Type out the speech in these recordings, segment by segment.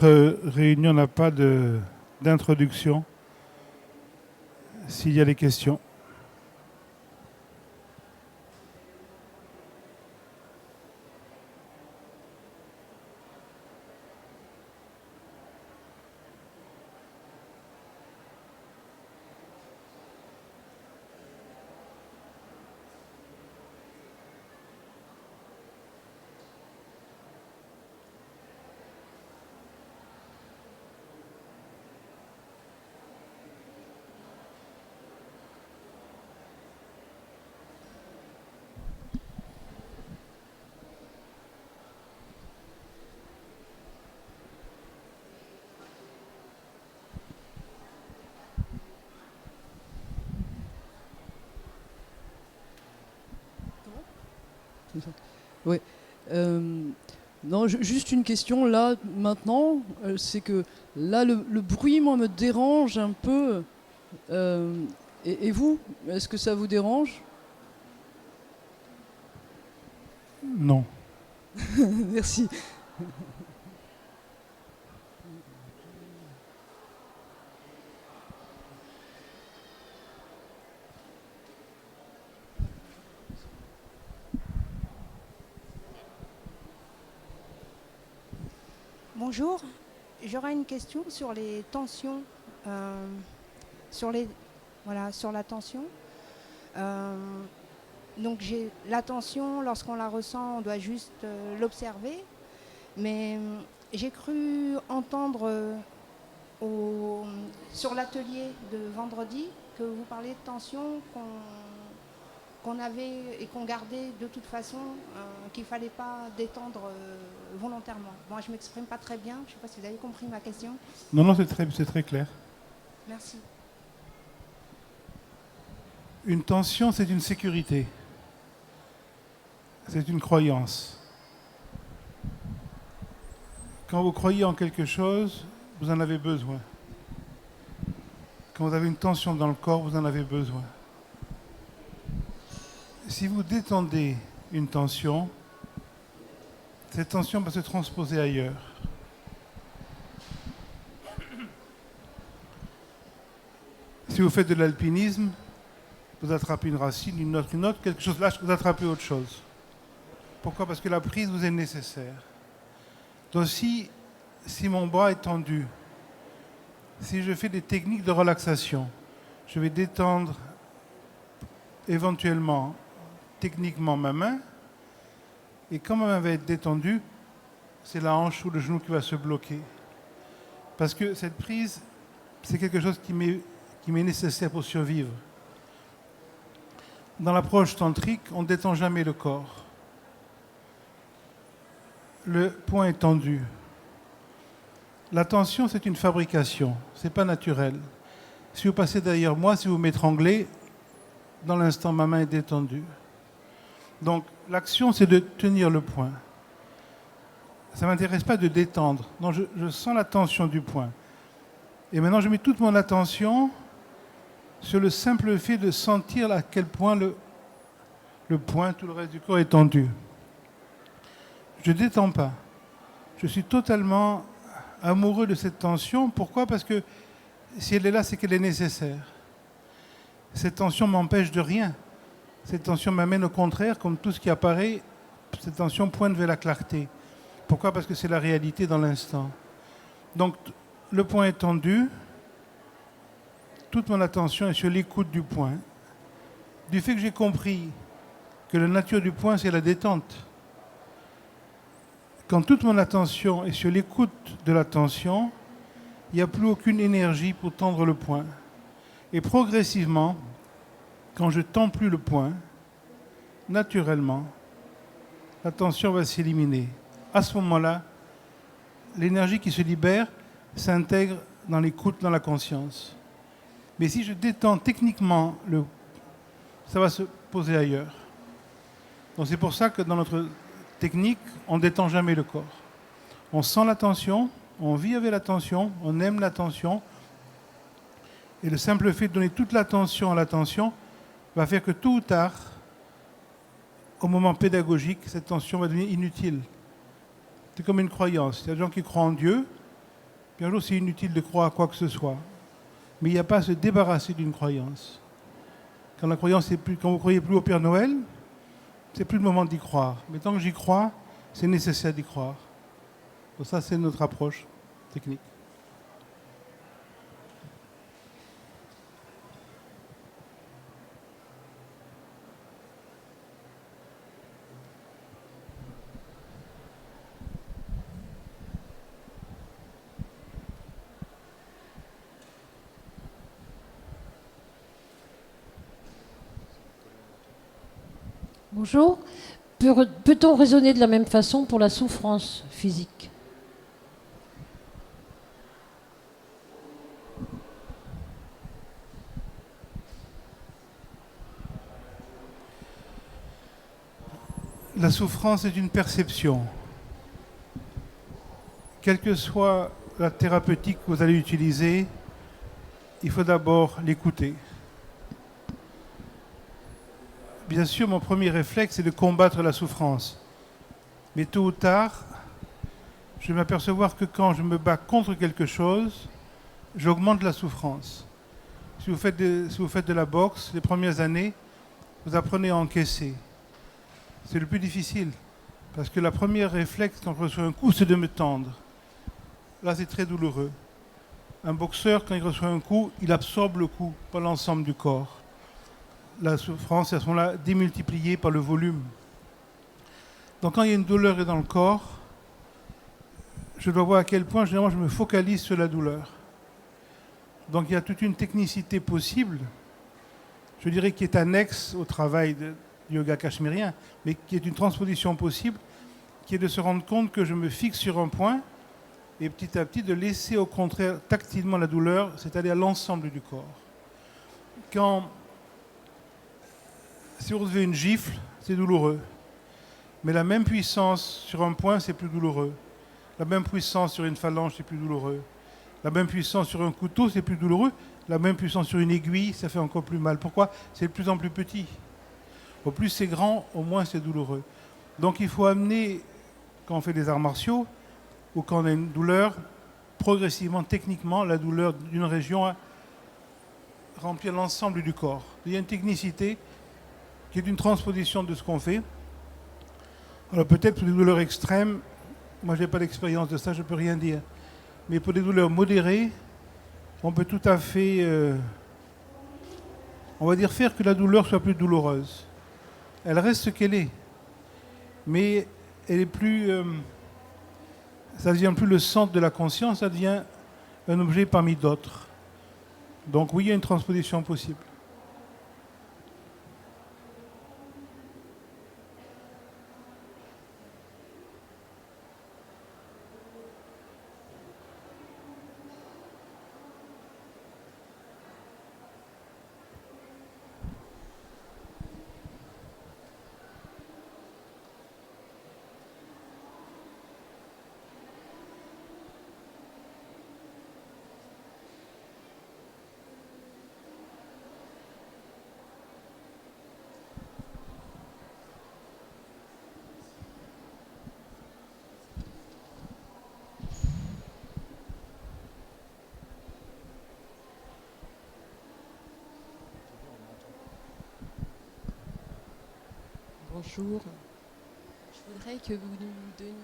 notre réunion n'a pas d'introduction, s'il y a des questions. Oui. Non, juste une question là maintenant, c'est que là le bruit moi me dérange un peu. Et vous, est-ce que ça vous dérange? Non. Merci. Bonjour, j'aurais une question sur les tensions, sur la tension. Donc la tension, lorsqu'on la ressent, on doit juste l'observer. Mais j'ai cru entendre sur l'atelier de vendredi que vous parliez de tension qu'on avait et qu'on gardait de toute façon, qu'il ne fallait pas détendre volontairement. Bon, je ne m'exprime pas très bien, je ne sais pas si vous avez compris ma question. Non, c'est très clair. Merci. Une tension, c'est une sécurité. C'est une croyance. Quand vous croyez en quelque chose, vous en avez besoin. Quand vous avez une tension dans le corps, vous en avez besoin. Si vous détendez une tension, cette tension va se transposer ailleurs. Si vous faites de l'alpinisme, vous attrapez une racine, une autre, quelque chose, là, vous attrapez autre chose. Pourquoi? Parce que la prise vous est nécessaire. Donc si mon bras est tendu, si je fais des techniques de relaxation, je vais détendre éventuellement, techniquement, ma main, et quand ma main va être détendue, c'est la hanche ou le genou qui va se bloquer. Parce que cette prise, c'est quelque chose qui m'est nécessaire pour survivre. Dans l'approche tantrique, on ne détend jamais le corps. Le poing est tendu. La tension, c'est une fabrication, ce n'est pas naturel. Si vous passez derrière moi, si vous m'étranglez, dans l'instant, ma main est détendue. Donc, l'action, c'est de tenir le poing. Ça ne m'intéresse pas de détendre. Non, je sens la tension du poing. Et maintenant, je mets toute mon attention sur le simple fait de sentir à quel point le poing, tout le reste du corps est tendu. Je ne détends pas. Je suis totalement amoureux de cette tension. Pourquoi? Parce que si elle est là, c'est qu'elle est nécessaire. Cette tension m'empêche de rien. Cette tension m'amène au contraire, comme tout ce qui apparaît, cette tension pointe vers la clarté. Pourquoi? Parce que c'est la réalité dans l'instant. Donc, le poing est tendu. Toute mon attention est sur l'écoute du poing. Du fait que j'ai compris que la nature du poing, c'est la détente. Quand toute mon attention est sur l'écoute de la tension, il n'y a plus aucune énergie pour tendre le poing. Et progressivement, quand je ne tends plus le poing, naturellement, la tension va s'éliminer. À ce moment-là, l'énergie qui se libère s'intègre dans l'écoute, dans la conscience. Mais si je détends techniquement, ça va se poser ailleurs. Donc c'est pour ça que dans notre technique, on ne détend jamais le corps. On sent la tension, on vit avec la tension, on aime la tension. Et le simple fait de donner toute l'attention à la tension va faire que tôt ou tard, au moment pédagogique, cette tension va devenir inutile. C'est comme une croyance. Il y a des gens qui croient en Dieu, Puis un jour, c'est inutile de croire à quoi que ce soit. Mais il n'y a pas à se débarrasser d'une croyance. Quand quand vous croyez plus au Père Noël, c'est plus le moment d'y croire. Mais tant que j'y crois, c'est nécessaire d'y croire. Donc ça, c'est notre approche technique. Bonjour. Peut-on raisonner de la même façon pour la souffrance physique? La souffrance est une perception. Quelle que soit la thérapeutique que vous allez utiliser, il faut d'abord l'écouter. Bien sûr, mon premier réflexe est de combattre la souffrance. Mais tôt ou tard, je vais m'apercevoir que quand je me bats contre quelque chose, j'augmente la souffrance. Si vous faites de la boxe, les premières années, vous apprenez à encaisser. C'est le plus difficile. Parce que la première réflexe quand je reçois un coup, c'est de me tendre. Là, c'est très douloureux. Un boxeur, quand il reçoit un coup, il absorbe le coup, pas l'ensemble du corps. La souffrance est à ce moment-là démultipliée par le volume. Donc quand il y a une douleur dans le corps, je dois voir à quel point généralement je me focalise sur la douleur. Donc il y a toute une technicité possible, je dirais qui est annexe au travail du yoga cachemérien, mais qui est une transposition possible, qui est de se rendre compte que je me fixe sur un point et petit à petit de laisser au contraire tactilement la douleur, c'est-à-dire à l'ensemble du corps. Si vous recevez une gifle, c'est douloureux. Mais la même puissance sur un point, c'est plus douloureux. La même puissance sur une phalange, c'est plus douloureux. La même puissance sur un couteau, c'est plus douloureux. La même puissance sur une aiguille, ça fait encore plus mal. Pourquoi? C'est de plus en plus petit. Au plus c'est grand, au moins c'est douloureux. Donc il faut amener, quand on fait des arts martiaux, ou quand on a une douleur, progressivement, techniquement, la douleur d'une région à remplir l'ensemble du corps. Il y a une technicité qui est une transposition de ce qu'on fait. Alors peut-être pour des douleurs extrêmes, moi je n'ai pas d'expérience de ça, je ne peux rien dire. Mais pour des douleurs modérées, on peut tout à fait, on va dire, faire que la douleur soit plus douloureuse. Elle reste ce qu'elle est, mais elle est plus, ça ne devient plus le centre de la conscience, ça devient un objet parmi d'autres. Donc oui, il y a une transposition possible. Bonjour. Je voudrais que vous nous donniez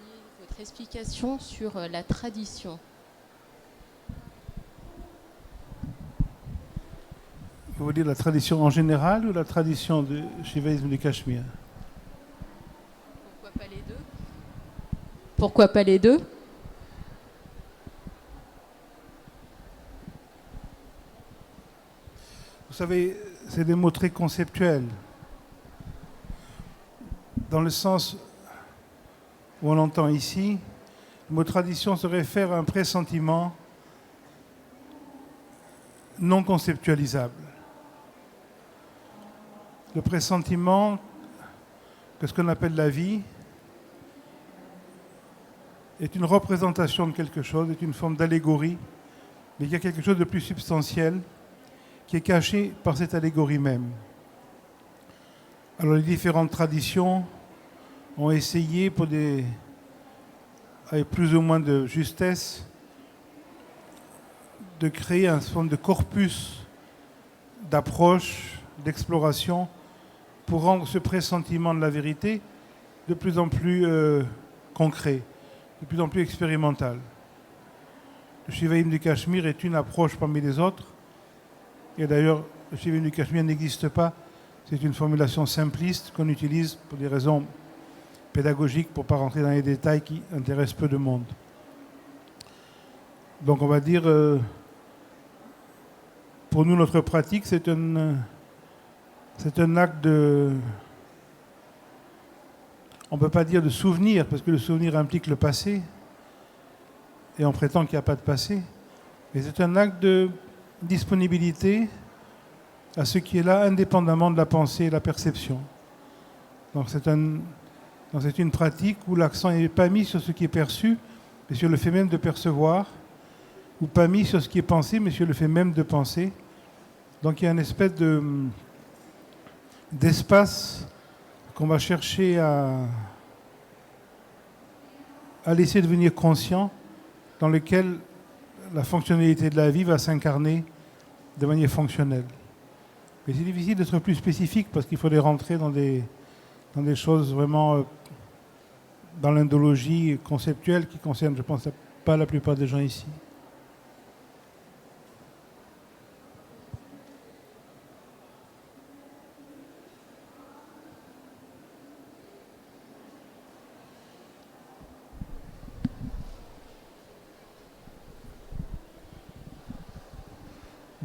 votre explication sur la tradition. Vous voulez dire la tradition en général ou la tradition du shivaïsme du Cachemire? Pourquoi pas les deux? Pourquoi pas les deux? Vous savez, c'est des mots très conceptuels. Dans le sens où on l'entend ici, le mot tradition se réfère à un pressentiment non conceptualisable. Le pressentiment que ce qu'on appelle la vie est une représentation de quelque chose, est une forme d'allégorie, mais il y a quelque chose de plus substantiel qui est caché par cette allégorie même. Alors les différentes traditions ont essayé, avec plus ou moins de justesse, de créer un forme de corpus d'approche, d'exploration, pour rendre ce pressentiment de la vérité de plus en plus concret, de plus en plus expérimental. Le Shivaïm du Cachemire est une approche parmi les autres. Et d'ailleurs, le Shivaïm du Cachemire n'existe pas. C'est une formulation simpliste qu'on utilise pour des raisons pédagogiques, pour ne pas rentrer dans les détails qui intéressent peu de monde. Donc on va dire, pour nous, notre pratique, c'est un acte de... On ne peut pas dire de souvenir, parce que le souvenir implique le passé, et on prétend qu'il n'y a pas de passé. Mais c'est un acte de disponibilité à ce qui est là, indépendamment de la pensée et de la perception. Donc c'est une pratique où l'accent n'est pas mis sur ce qui est perçu, mais sur le fait même de percevoir, ou pas mis sur ce qui est pensé, mais sur le fait même de penser. Donc il y a une espèce d'espace qu'on va chercher à laisser devenir conscient, dans lequel la fonctionnalité de la vie va s'incarner de manière fonctionnelle. Mais c'est difficile d'être plus spécifique parce qu'il faudrait rentrer dans des choses vraiment dans l'indologie conceptuelle qui concerne, je pense, pas la plupart des gens ici.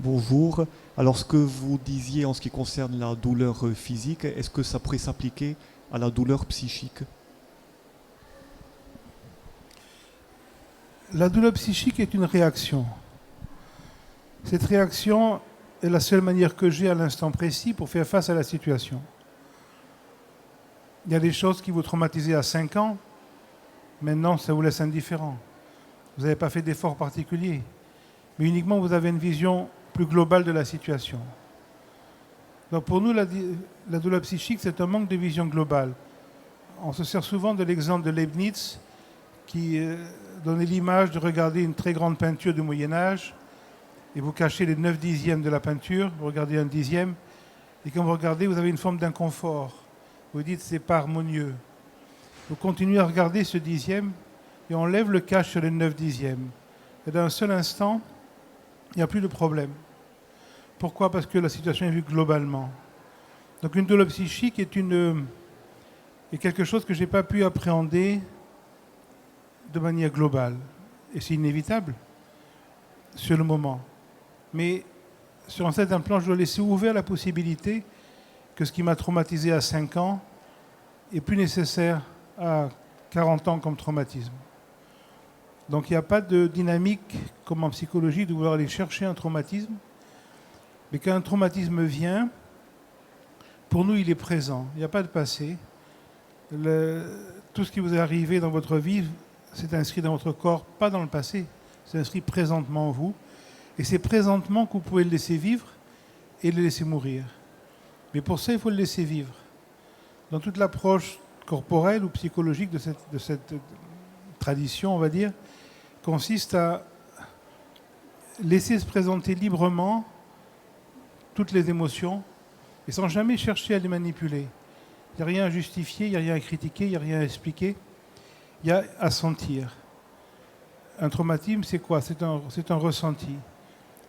Bonjour. Alors, ce que vous disiez en ce qui concerne la douleur physique, est-ce que ça pourrait s'appliquer à la douleur psychique? La douleur psychique est une réaction. Cette réaction est la seule manière que j'ai à l'instant précis pour faire face à la situation. Il y a des choses qui vous traumatisaient à 5 ans, maintenant ça vous laisse indifférent. Vous n'avez pas fait d'effort particulier, mais uniquement vous avez une vision plus globale de la situation. Donc pour nous, la douleur psychique, c'est un manque de vision globale. On se sert souvent de l'exemple de Leibniz, qui donnait l'image de regarder une très grande peinture du Moyen-Âge, et vous cachez les 9/10 de la peinture, vous regardez un dixième, et quand vous regardez, vous avez une forme d'inconfort. Vous dites, c'est pas harmonieux. Vous continuez à regarder ce dixième, et on lève le cache sur les 9/10. Et d'un seul instant, il n'y a plus de problème. Pourquoi? Parce que la situation est vue globalement. Donc une douleur psychique est quelque chose que je n'ai pas pu appréhender de manière globale. Et c'est inévitable sur le moment. Mais sur un certain plan, je dois laisser ouvert la possibilité que ce qui m'a traumatisé à 5 ans est plus nécessaire à 40 ans comme traumatisme. Donc il n'y a pas de dynamique, comme en psychologie, de vouloir aller chercher un traumatisme. Mais quand un traumatisme vient, pour nous, il est présent. Il n'y a pas de passé. Tout ce qui vous est arrivé dans votre vie, c'est inscrit dans votre corps, pas dans le passé. C'est inscrit présentement en vous. Et c'est présentement que vous pouvez le laisser vivre et le laisser mourir. Mais pour ça, il faut le laisser vivre. Dans toute l'approche corporelle ou psychologique de cette tradition, on va dire, consiste à laisser se présenter librement toutes les émotions et sans jamais chercher à les manipuler. Il n'y a rien à justifier, il n'y a rien à critiquer, il n'y a rien à expliquer. Il y a à sentir. Un traumatisme, c'est quoi? C'est un ressenti.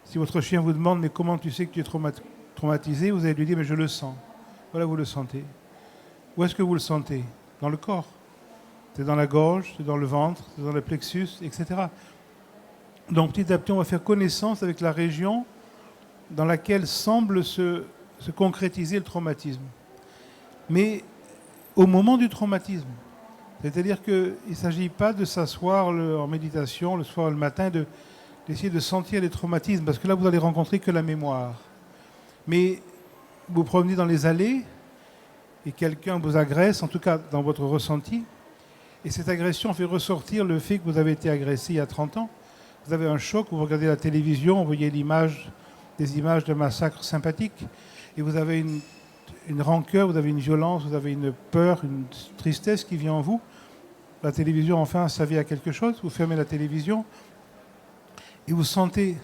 Si votre chien vous demande « mais comment tu sais que tu es traumatisé ?» vous allez lui dire « mais je le sens ». Voilà, vous le sentez. Où est-ce que vous le sentez? Dans le corps. C'est dans la gorge, c'est dans le ventre, c'est dans le plexus, etc. Donc petit à petit, on va faire connaissance avec la région dans laquelle semble se concrétiser le traumatisme. Mais au moment du traumatisme, c'est-à-dire qu'il ne s'agit pas de s'asseoir en méditation le soir et le matin, d'essayer de sentir les traumatismes, parce que là, vous n'allez rencontrer que la mémoire. Mais vous promenez dans les allées et quelqu'un vous agresse, en tout cas dans votre ressenti, et cette agression fait ressortir le fait que vous avez été agressé il y a 30 ans. Vous avez un choc, vous regardez la télévision, vous voyez des images de massacres sympathiques, et vous avez une rancœur, vous avez une violence, vous avez une peur, une tristesse qui vient en vous. La télévision, enfin, ça vient à quelque chose. Vous fermez la télévision et vous sentez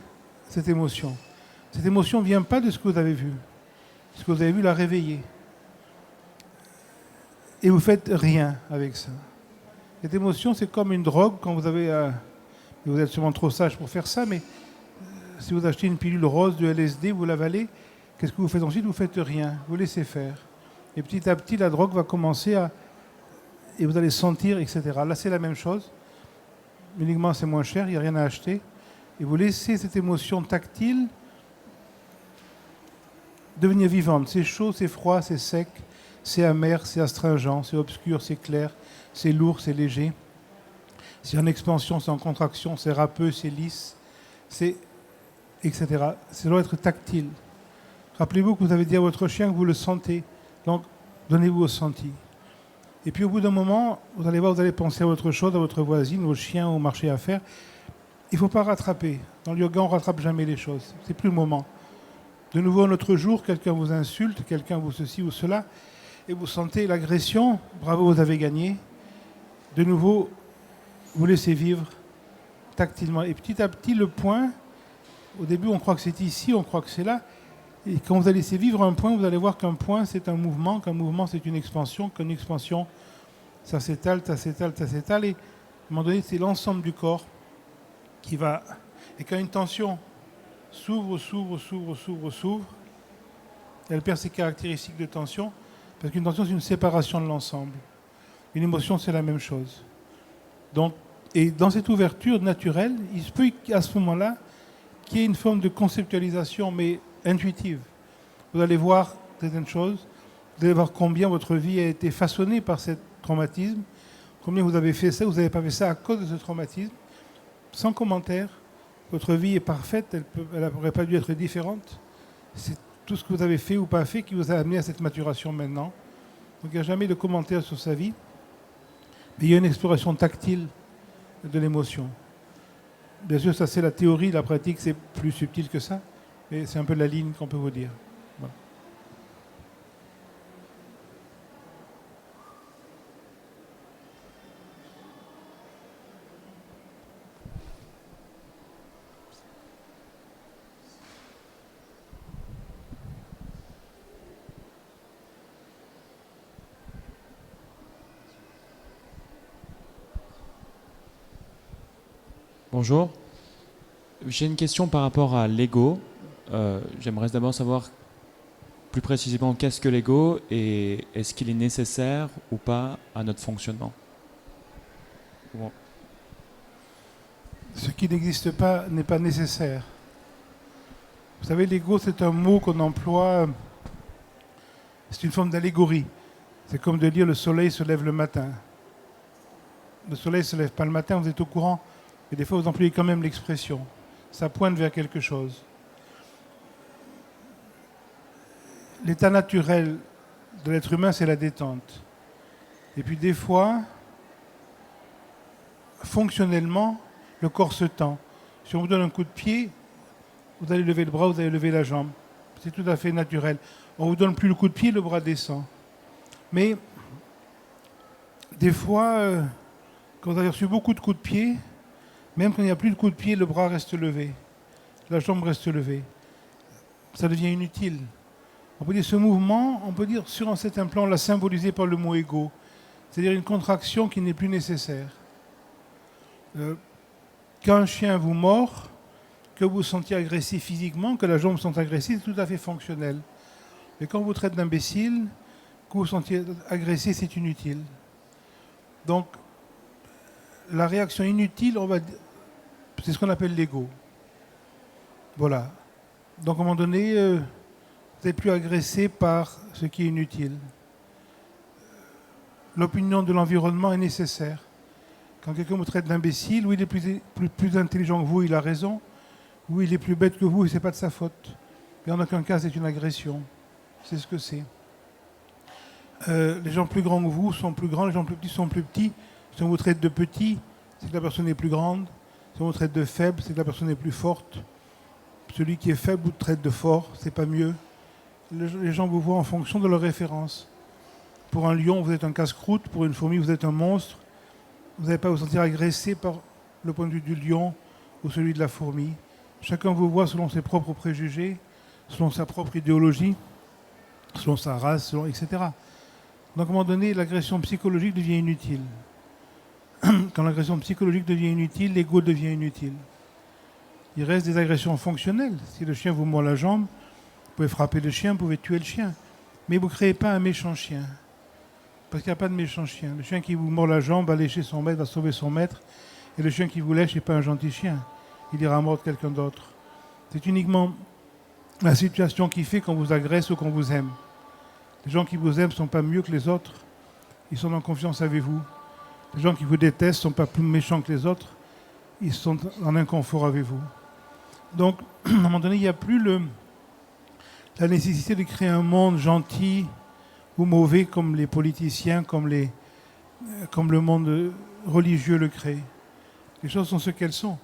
cette émotion. Cette émotion ne vient pas de ce que vous avez vu. Ce que vous avez vu l'a réveillée. Et vous ne faites rien avec ça. Cette émotion, c'est comme une drogue quand vous avez... vous êtes sûrement trop sage pour faire ça, mais si vous achetez une pilule rose de LSD, vous l'avalez, qu'est-ce que vous faites ensuite? Vous ne faites rien. Vous laissez faire. Et petit à petit, la drogue va commencer à... Et vous allez sentir, etc. Là, c'est la même chose. Uniquement, c'est moins cher, il n'y a rien à acheter. Et vous laissez cette émotion tactile devenir vivante. C'est chaud, c'est froid, c'est sec, c'est amer, c'est astringent, c'est obscur, c'est clair, c'est lourd, c'est léger. C'est en expansion, c'est en contraction, c'est râpeux, c'est lisse, c'est... etc. Ça doit être tactile. Rappelez-vous que vous avez dit à votre chien que vous le sentez. Donc, donnez-vous au senti. Et puis au bout d'un moment, vous allez voir, vous allez penser à autre chose, à votre voisine, au chien, au marché à faire. Il ne faut pas rattraper. Dans le yoga, on ne rattrape jamais les choses. C'est plus le moment. De nouveau, un autre jour, quelqu'un vous insulte, quelqu'un vous ceci ou cela, et vous sentez l'agression. Bravo, vous avez gagné. De nouveau, vous laissez vivre tactilement. Et petit à petit, le point, au début, on croit que c'est ici, on croit que c'est là. Et quand vous allez laisser vivre un point, vous allez voir qu'un point, c'est un mouvement, qu'un mouvement, c'est une expansion, qu'une expansion, ça s'étale, ça s'étale, ça s'étale. Et à un moment donné, c'est l'ensemble du corps qui va... Et quand une tension s'ouvre, s'ouvre, s'ouvre, s'ouvre, s'ouvre, elle perd ses caractéristiques de tension, parce qu'une tension, c'est une séparation de l'ensemble. Une émotion, c'est la même chose. Donc, et dans cette ouverture naturelle, il se peut qu'à ce moment-là, qu'il y ait une forme de conceptualisation, mais intuitive. Vous allez voir certaines choses, vous allez voir combien votre vie a été façonnée par ce traumatisme, combien vous avez fait ça, vous n'avez pas fait ça à cause de ce traumatisme, sans commentaire. Votre vie est parfaite, elle n'aurait pas dû être différente. C'est tout ce que vous avez fait ou pas fait qui vous a amené à cette maturation maintenant. Donc il n'y a jamais de commentaire sur sa vie, mais il y a une exploration tactile de l'émotion. Bien sûr, ça c'est la théorie, la pratique c'est plus subtil que ça, mais c'est un peu la ligne qu'on peut vous dire. Voilà. Bonjour. J'ai une question par rapport à l'ego. J'aimerais d'abord savoir plus précisément qu'est-ce que l'ego et est-ce qu'il est nécessaire ou pas à notre fonctionnement. Bon. Ce qui n'existe pas n'est pas nécessaire. Vous savez, l'ego, c'est un mot qu'on emploie, c'est une forme d'allégorie. C'est comme de dire le soleil se lève le matin. Le soleil ne se lève pas le matin, vous êtes au courant, mais des fois vous employez quand même l'expression. Ça pointe vers quelque chose. L'état naturel de l'être humain, c'est la détente. Et puis des fois, fonctionnellement, le corps se tend. Si on vous donne un coup de pied, vous allez lever le bras, vous allez lever la jambe. C'est tout à fait naturel. On ne vous donne plus le coup de pied, le bras descend. Mais des fois, quand vous avez reçu beaucoup de coups de pied, même quand il n'y a plus de coup de pied, le bras reste levé. La jambe reste levée. Ça devient inutile. On peut dire ce mouvement, on peut dire sur un certain plan, on l'a symbolisé par le mot égo. C'est-à-dire une contraction qui n'est plus nécessaire. Quand un chien vous mord, que vous vous sentiez agressé physiquement, que la jambe sente agressée, c'est tout à fait fonctionnel. Mais quand on vous traite d'imbécile, que vous vous sentiez agressé, c'est inutile. Donc, la réaction inutile, c'est ce qu'on appelle l'ego. Voilà. Donc, à un moment donné, vous n'êtes plus agressé par ce qui est inutile. L'opinion de l'environnement est nécessaire. Quand quelqu'un vous traite d'imbécile, oui, il est plus intelligent que vous, il a raison. Oui, il est plus bête que vous et ce n'est pas de sa faute. Mais en aucun cas, c'est une agression. C'est ce que c'est. Les gens plus grands que vous sont plus grands, les gens plus petits sont plus petits. Si on vous traite de petit, c'est que la personne est plus grande. Si on vous traite de faible, c'est que la personne est plus forte. Celui qui est faible vous traite de fort, c'est pas mieux. Les gens vous voient en fonction de leur référence. Pour un lion, vous êtes un casse-croûte. Pour une fourmi, vous êtes un monstre. Vous n'allez pas vous sentir agressé par le point de vue du lion ou celui de la fourmi. Chacun vous voit selon ses propres préjugés, selon sa propre idéologie, selon sa race, etc. Donc à un moment donné, l'agression psychologique devient inutile. Quand l'agression psychologique devient inutile, l'ego devient inutile. Il reste des agressions fonctionnelles. Si le chien vous mord la jambe, vous pouvez frapper le chien, vous pouvez tuer le chien. Mais vous ne créez pas un méchant chien. Parce qu'il n'y a pas de méchant chien. Le chien qui vous mord la jambe va lécher son maître, va sauver son maître. Et le chien qui vous lèche n'est pas un gentil chien. Il ira mordre quelqu'un d'autre. C'est uniquement la situation qui fait qu'on vous agresse ou qu'on vous aime. Les gens qui vous aiment ne sont pas mieux que les autres. Ils sont en confiance avec vous. Les gens qui vous détestent ne sont pas plus méchants que les autres. Ils sont en inconfort avec vous. Donc, à un moment donné, il n'y a plus la nécessité de créer un monde gentil ou mauvais comme les politiciens, comme le monde religieux le crée. Les choses sont ce qu'elles sont.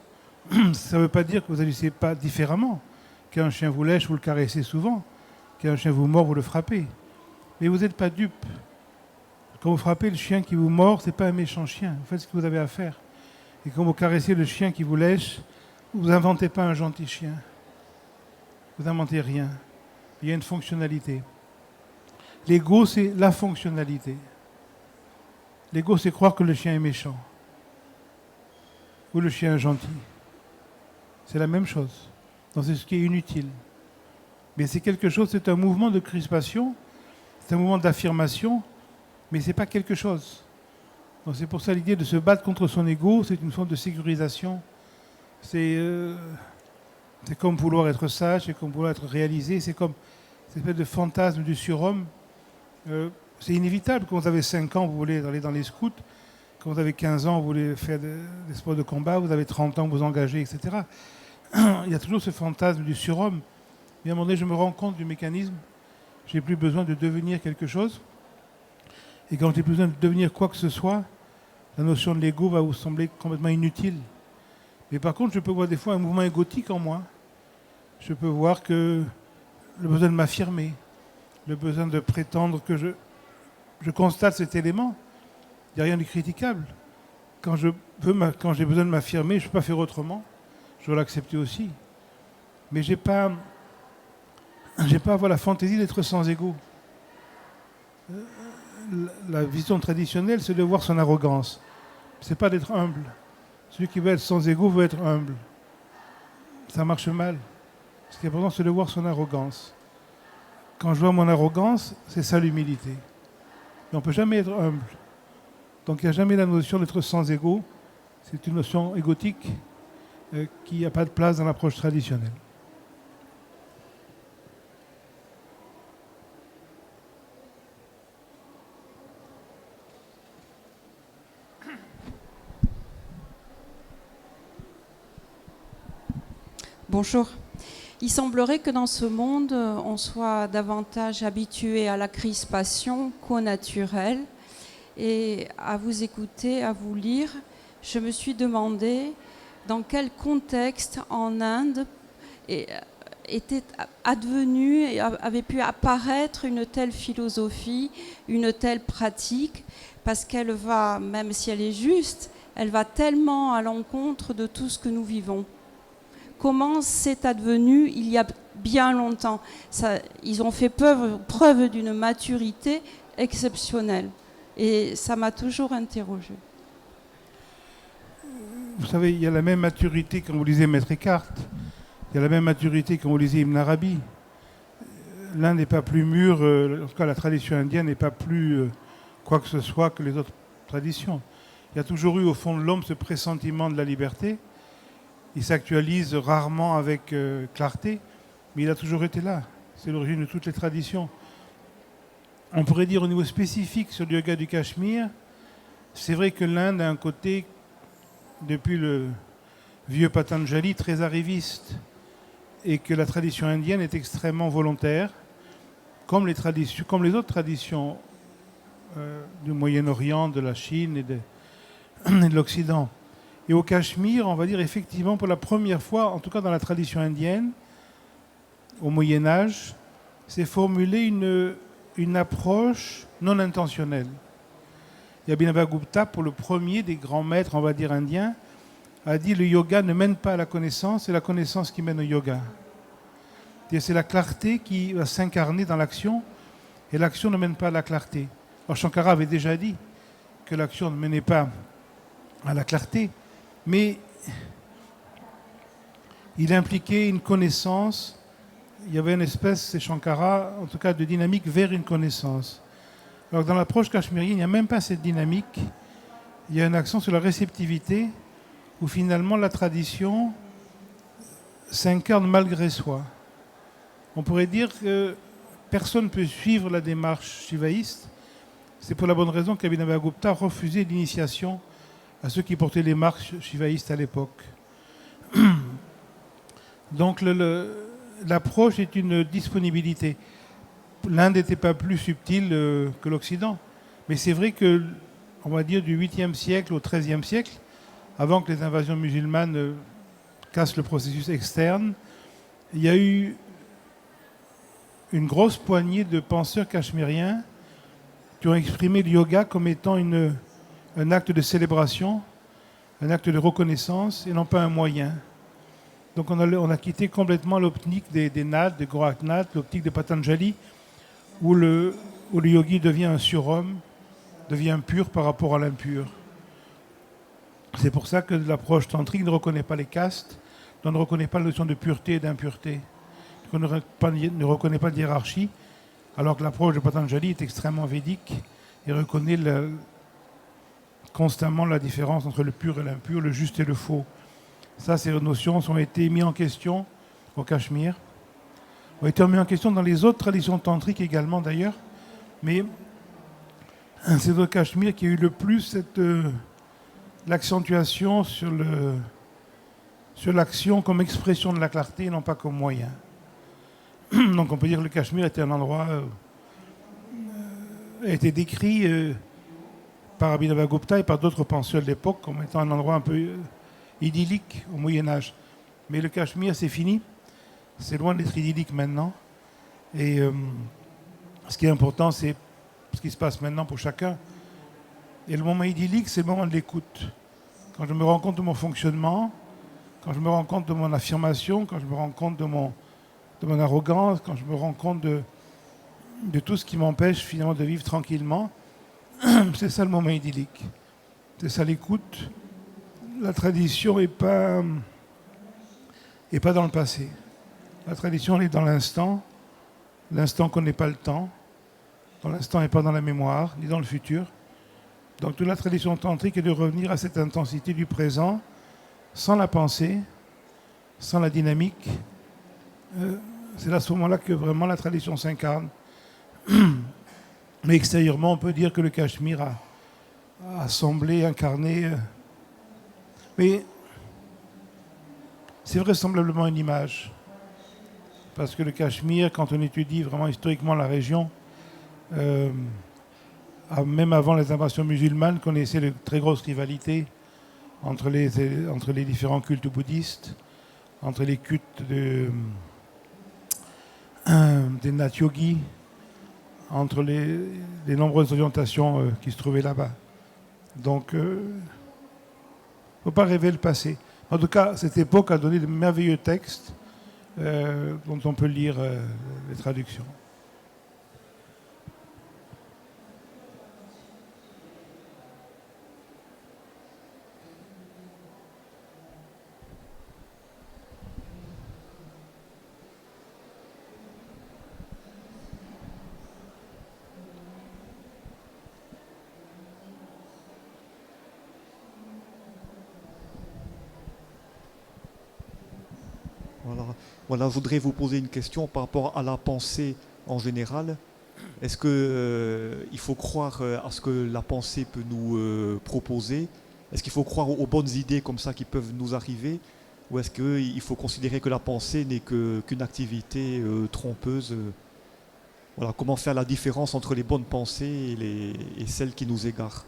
Ça ne veut pas dire que vous n'agissez pas différemment. Qu'un chien vous lèche, vous le caressez souvent. Qu'un chien vous mord, vous le frappez. Mais vous n'êtes pas dupe. Quand vous frappez le chien qui vous mord, ce n'est pas un méchant chien. Vous faites ce que vous avez à faire. Et quand vous caressez le chien qui vous lèche, vous n'inventez pas un gentil chien. Vous n'inventez rien. Il y a une fonctionnalité. L'ego, c'est la fonctionnalité. L'ego, c'est croire que le chien est méchant. Ou le chien est gentil. C'est la même chose. Donc c'est ce qui est inutile. Mais c'est quelque chose, c'est un mouvement de crispation, c'est un mouvement d'affirmation, mais ce n'est pas quelque chose. Donc c'est pour ça l'idée de se battre contre son ego, c'est une forme de sécurisation. C'est comme vouloir être sage, c'est comme vouloir être réalisé, c'est comme cette espèce de fantasme du surhomme. C'est inévitable. Quand vous avez 5 ans, vous voulez aller dans les scouts. Quand vous avez 15 ans, vous voulez faire des sports de combat. Vous avez 30 ans, vous vous engagez, etc. Il y a toujours ce fantasme du surhomme. Mais à un moment donné, je me rends compte du mécanisme. Je n'ai plus besoin de devenir quelque chose. Et quand j'ai besoin de devenir quoi que ce soit, la notion de l'ego va vous sembler complètement inutile. Mais par contre, je peux voir des fois un mouvement égotique en moi. Je peux voir que le besoin de m'affirmer, le besoin de prétendre que je constate cet élément. Il n'y a rien de critiquable. Quand j'ai besoin de m'affirmer, je ne peux pas faire autrement. Je dois l'accepter aussi. Mais je n'ai pas à avoir la fantaisie d'être sans ego. La vision traditionnelle, c'est de voir son arrogance. Ce n'est pas d'être humble. Celui qui veut être sans ego veut être humble. Ça marche mal. Ce qui est important, c'est de voir son arrogance. Quand je vois mon arrogance, c'est ça l'humilité. Et on ne peut jamais être humble. Donc il n'y a jamais la notion d'être sans ego. C'est une notion égotique qui n'a pas de place dans l'approche traditionnelle. Bonjour. Il semblerait que dans ce monde, on soit davantage habitué à la crispation qu'au naturel. Et à vous écouter, à vous lire, je me suis demandé dans quel contexte en Inde était advenue et avait pu apparaître une telle philosophie, une telle pratique, parce qu'elle va, même si elle est juste, elle va tellement à l'encontre de tout ce que nous vivons. Comment c'est advenu il y a bien longtemps? Ils ont fait preuve d'une maturité exceptionnelle. Et ça m'a toujours interrogée. Vous savez, il y a la même maturité quand vous lisez Maître Eckhart. Il y a la même maturité quand vous lisez Ibn Arabi. L'un n'est pas plus mûr, en tout cas la tradition indienne n'est pas plus quoi que ce soit que les autres traditions. Il y a toujours eu au fond de l'homme ce pressentiment de la liberté. Il s'actualise rarement avec clarté, mais il a toujours été là. C'est l'origine de toutes les traditions. On pourrait dire au niveau spécifique sur le yoga du Cachemire, c'est vrai que l'Inde a un côté, depuis le vieux Patanjali, très arriviste, et que la tradition indienne est extrêmement volontaire, comme les autres traditions du Moyen-Orient, de la Chine et de l'Occident. Et au Cachemire, on va dire effectivement pour la première fois, en tout cas dans la tradition indienne, au Moyen-Âge, s'est formulée une approche non intentionnelle. Il y a Abhinavagupta, pour le premier des grands maîtres, on va dire, indiens, a dit le yoga ne mène pas à la connaissance, c'est la connaissance qui mène au yoga. C'est la clarté qui va s'incarner dans l'action, et l'action ne mène pas à la clarté. Alors Shankara avait déjà dit que l'action ne menait pas à la clarté, mais il impliquait une connaissance. Il y avait une espèce, c'est Shankara, en tout cas de dynamique vers une connaissance. Alors dans l'approche cachemirienne, il n'y a même pas cette dynamique. Il y a un accent sur la réceptivité, où finalement la tradition s'incarne malgré soi. On pourrait dire que personne ne peut suivre la démarche shivaïste. C'est pour la bonne raison qu'Abhinavagupta refusait l'initiation à ceux qui portaient les marques shivaïstes à l'époque. Donc l'approche est une disponibilité. L'Inde n'était pas plus subtile que l'Occident. Mais c'est vrai que, on va dire, du 8e siècle au 13e siècle, avant que les invasions musulmanes cassent le processus externe, il y a eu une grosse poignée de penseurs cachemiriens qui ont exprimé le yoga comme étant un acte de célébration, un acte de reconnaissance et non pas un moyen. Donc on a quitté complètement l'optique des Nath, des Goraknath, l'optique de Patanjali, où le yogi devient un surhomme, devient pur par rapport à l'impur. C'est pour ça que l'approche tantrique ne reconnaît pas les castes, ne reconnaît pas la notion de pureté et d'impureté, ne reconnaît pas de hiérarchie, alors que l'approche de Patanjali est extrêmement védique et reconnaît constamment la différence entre le pur et l'impur, le juste et le faux. Ça, ces notions ont été mises en question au Cachemire, ont été mises en question dans les autres traditions tantriques également d'ailleurs, mais c'est au Cachemire qu'il y a eu le plus l'accentuation sur l'action comme expression de la clarté et non pas comme moyen. Donc on peut dire que le Cachemire était un endroit a été décrit par Abhinavagupta et par d'autres penseurs de l'époque comme étant un endroit un peu idyllique au Moyen-Âge. Mais le Cachemire, c'est fini. C'est loin d'être idyllique maintenant. Et ce qui est important, c'est ce qui se passe maintenant pour chacun. Et le moment idyllique, c'est le moment de l'écoute. Quand je me rends compte de mon fonctionnement, quand je me rends compte de mon affirmation, quand je me rends compte de mon arrogance, quand je me rends compte de tout ce qui m'empêche finalement de vivre tranquillement, c'est ça le moment idyllique. C'est ça l'écoute. La tradition n'est pas dans le passé. La tradition, elle est dans l'instant connaît pas le temps, dans l'instant n'est pas dans la mémoire, ni dans le futur. Donc toute la tradition tantrique est de revenir à cette intensité du présent, sans la pensée, sans la dynamique. C'est à ce moment-là que vraiment la tradition s'incarne. Mais extérieurement, on peut dire que le Cachemire a semblé incarner. Mais c'est vraisemblablement une image. Parce que le Cachemire, quand on étudie vraiment historiquement la région, même avant les invasions musulmanes, connaissait de très grosses rivalités entre les différents cultes bouddhistes, entre les cultes des Nath Yogis, entre les nombreuses orientations qui se trouvaient là-bas. Donc, il ne faut pas rêver le passé. En tout cas, cette époque a donné de merveilleux textes dont on peut lire les traductions. Voilà, je voudrais vous poser une question par rapport à la pensée en général. Est-ce qu'il faut croire à ce que la pensée peut nous proposer? Est-ce qu'il faut croire aux bonnes idées comme ça qui peuvent nous arriver? Ou est-ce qu'il faut considérer que la pensée n'est qu'une activité trompeuse? Voilà, comment faire la différence entre les bonnes pensées et celles qui nous égarent?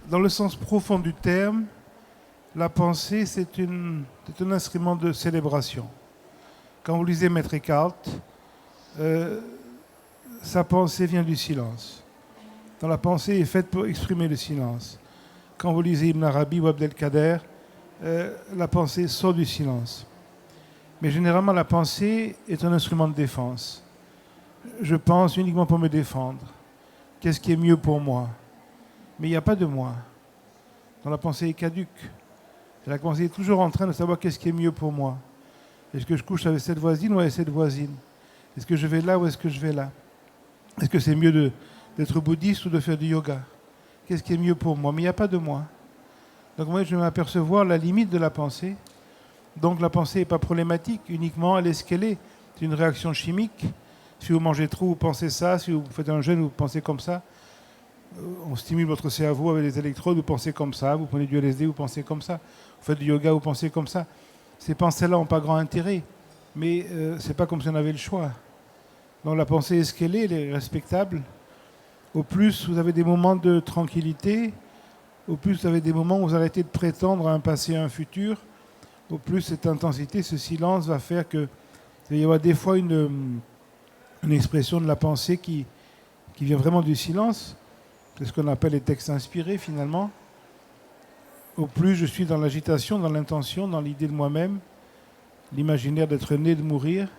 Dans le sens profond du terme, la pensée, c'est un instrument de célébration. Quand vous lisez Maître Eckhart, sa pensée vient du silence. dont la pensée est faite pour exprimer le silence. Quand vous lisez Ibn Arabi ou Abdelkader, la pensée sort du silence. Mais généralement, la pensée est un instrument de défense. Je pense uniquement pour me défendre. Qu'est-ce qui est mieux pour moi? Mais il n'y a pas de moi. Dans la pensée est caduque. Et la pensée est toujours en train de savoir qu'est-ce qui est mieux pour moi. Est-ce que je couche avec cette voisine ou avec cette voisine? Est-ce que je vais là ou est-ce que je vais là? Est-ce que c'est mieux d'être bouddhiste ou de faire du yoga? Qu'est-ce qui est mieux pour moi? Mais il n'y a pas de moi. Donc moi, je vais m'apercevoir la limite de la pensée. Donc la pensée n'est pas problématique, uniquement elle est ce qu'elle est. C'est une réaction chimique. Si vous mangez trop, vous pensez ça. Si vous faites un jeûne, vous pensez comme ça. On stimule votre cerveau avec des électrodes, vous pensez comme ça. Vous prenez du LSD, vous pensez comme ça. Vous faites du yoga, vous pensez comme ça. Ces pensées-là n'ont pas grand intérêt. Mais ce n'est pas comme si on avait le choix. Donc la pensée est ce qu'elle est, elle est respectable. Au plus, vous avez des moments de tranquillité. Au plus, vous avez des moments où vous arrêtez de prétendre à un passé et à un futur. Au plus, cette intensité, ce silence va faire que il va y avoir des fois une expression de la pensée qui vient vraiment du silence. C'est ce qu'on appelle les textes inspirés, finalement. Au plus, je suis dans l'agitation, dans l'intention, dans l'idée de moi-même, l'imaginaire d'être né, de mourir.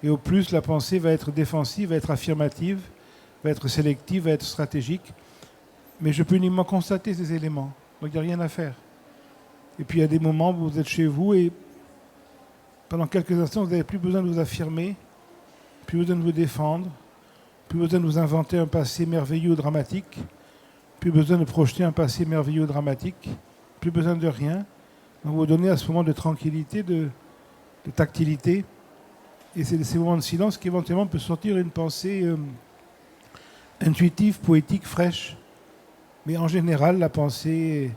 Et au plus, la pensée va être défensive, va être affirmative, va être sélective, va être stratégique. Mais je peux uniquement constater ces éléments. Donc il n'y a rien à faire. Et puis il y a des moments où vous êtes chez vous et pendant quelques instants, vous n'avez plus besoin de vous affirmer, plus besoin de vous défendre, plus besoin de vous inventer un passé merveilleux ou dramatique, plus besoin de projeter un passé merveilleux ou dramatique, plus besoin de rien. Donc vous vous donnez à ce moment de tranquillité, de tactilité. Et c'est de ces moments de silence qu'éventuellement peut sortir une pensée intuitive, poétique, fraîche. Mais en général, la pensée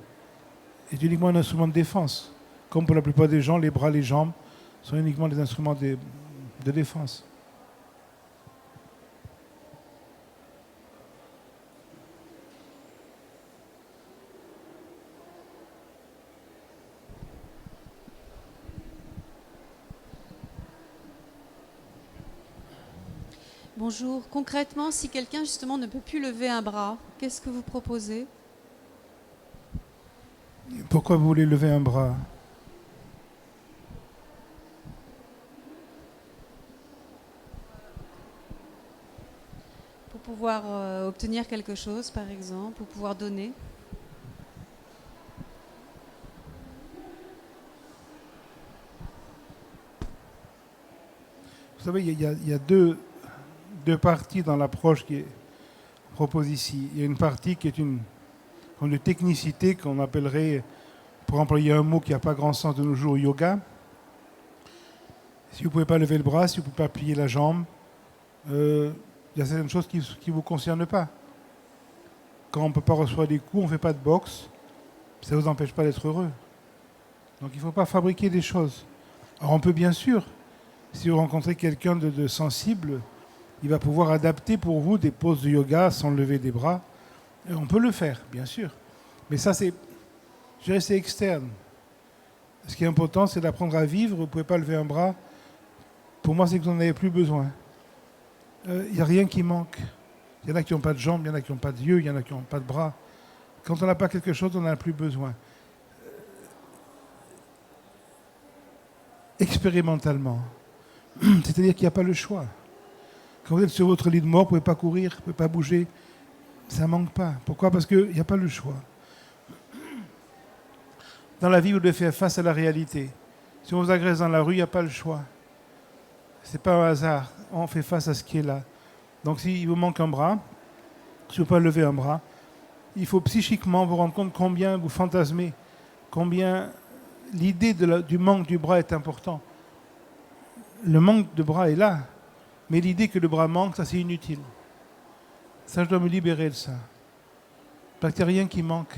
est uniquement un instrument de défense. Comme pour la plupart des gens, les bras, les jambes sont uniquement des instruments de défense. Bonjour. Concrètement, si quelqu'un justement ne peut plus lever un bras, qu'est-ce que vous proposez? Pourquoi vous voulez lever un bras? Pour pouvoir obtenir quelque chose, par exemple, pour pouvoir donner. Vous savez, il y a deux parties dans l'approche qui est proposée ici. Il y a une partie qui est une technicité qu'on appellerait, pour employer un mot qui n'a pas grand sens de nos jours, yoga. Si vous ne pouvez pas lever le bras, si vous ne pouvez pas plier la jambe, il y a certaines choses qui ne vous concernent pas. Quand on ne peut pas recevoir des coups, on ne fait pas de boxe, ça ne vous empêche pas d'être heureux. Donc il ne faut pas fabriquer des choses. Alors on peut bien sûr, si vous rencontrez quelqu'un de sensible, il va pouvoir adapter pour vous des poses de yoga sans lever des bras. Et on peut le faire, bien sûr. Mais ça, je dirais, c'est externe. Ce qui est important, c'est d'apprendre à vivre. Vous ne pouvez pas lever un bras. Pour moi, c'est que vous n'en avez plus besoin. Il n'y a rien qui manque. Il y en a qui n'ont pas de jambes, il y en a qui n'ont pas de yeux, il y en a qui n'ont pas de bras. Quand on n'a pas quelque chose, on n'en a plus besoin. Expérimentalement. C'est-à-dire qu'il n'y a pas le choix. Quand vous êtes sur votre lit de mort, vous ne pouvez pas courir, vous ne pouvez pas bouger. Ça ne manque pas. Pourquoi? Parce qu'il n'y a pas le choix. Dans la vie, vous devez faire face à la réalité. Si on vous agresse dans la rue, il n'y a pas le choix. Ce n'est pas un hasard. On fait face à ce qui est là. Donc s'il vous manque un bras, si vous ne pouvez pas lever un bras, il faut psychiquement vous rendre compte combien vous fantasmez, combien l'idée du manque du bras est important. Le manque de bras est là, mais l'idée que le bras manque, ça c'est inutile. Ça, je dois me libérer de ça. Parce qu'il n'y a rien qui manque.